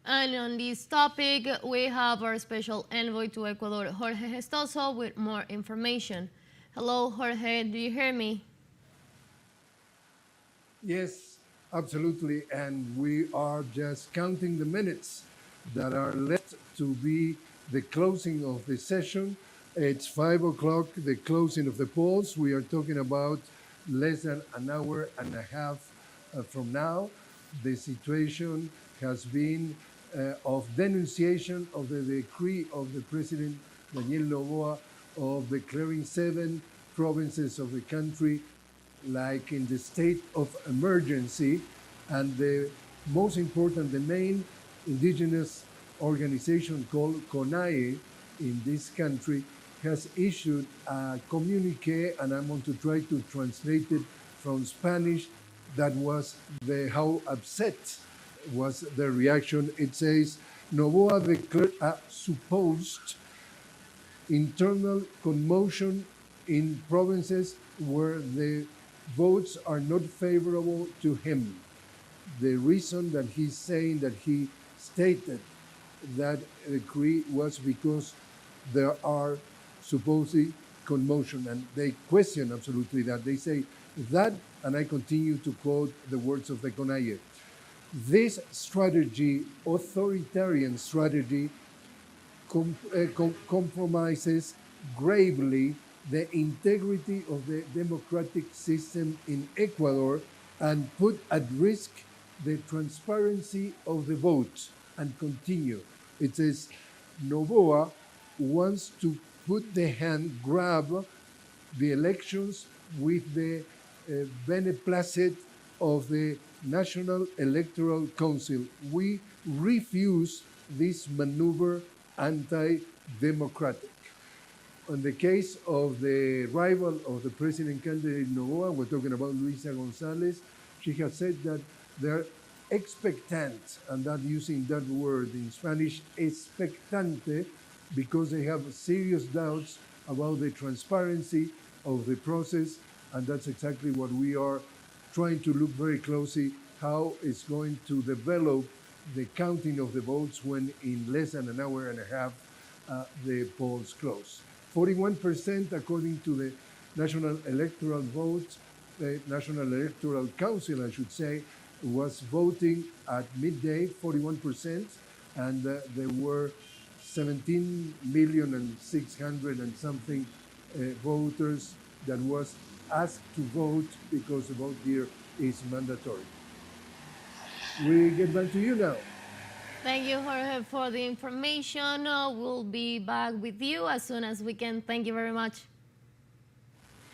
And on this topic, we have our special envoy to Ecuador, Jorge Gestoso, with more information. Hello, Jorge, do you hear me? Yes, absolutely. And we are just counting the minutes that are left to be the closing of the session. It's 5 o'clock, the closing of the polls. We are talking about less than an hour and a half from now. The situation has been of denunciation of the decree of the President Daniel Noboa of declaring 7 provinces of the country like in the state of emergency, and the most important, the main indigenous organization called CONAIE in this country has issued a communique, and I'm going to try to translate it from Spanish. That was how upset was the reaction. It says, Noboa declared a supposed internal commotion in provinces where the votes are not favorable to him. The reason that he's saying that he stated that decree was because there are supposedly commotion, and they question absolutely that. They say that, and I continue to quote the words of the CONAIE, this strategy, authoritarian strategy, compromises gravely the integrity of the democratic system in Ecuador and put at risk the transparency of the vote. And continue. It says, Noboa wants to grab the elections with the beneplácit of the National Electoral Council. We refuse this maneuver anti-democratic. On the case of the rival of the president candidate Noboa, we're talking about Luisa Gonzalez, she has said that they're expectant, and that using that word in Spanish, expectante, because they have serious doubts about the transparency of the process, and that's exactly what we are trying to look very closely, how it's going to develop the counting of the votes when in less than an hour and a half the polls close. 41% according to the National Electoral Vote, the National Electoral Council, I should say, was voting at midday, 41%, and there were 17,600,000 and something voters that was asked to vote because the vote here is mandatory. We get back to you now. Thank you, Jorge, for the information. We'll be back with you as soon as we can. Thank you very much.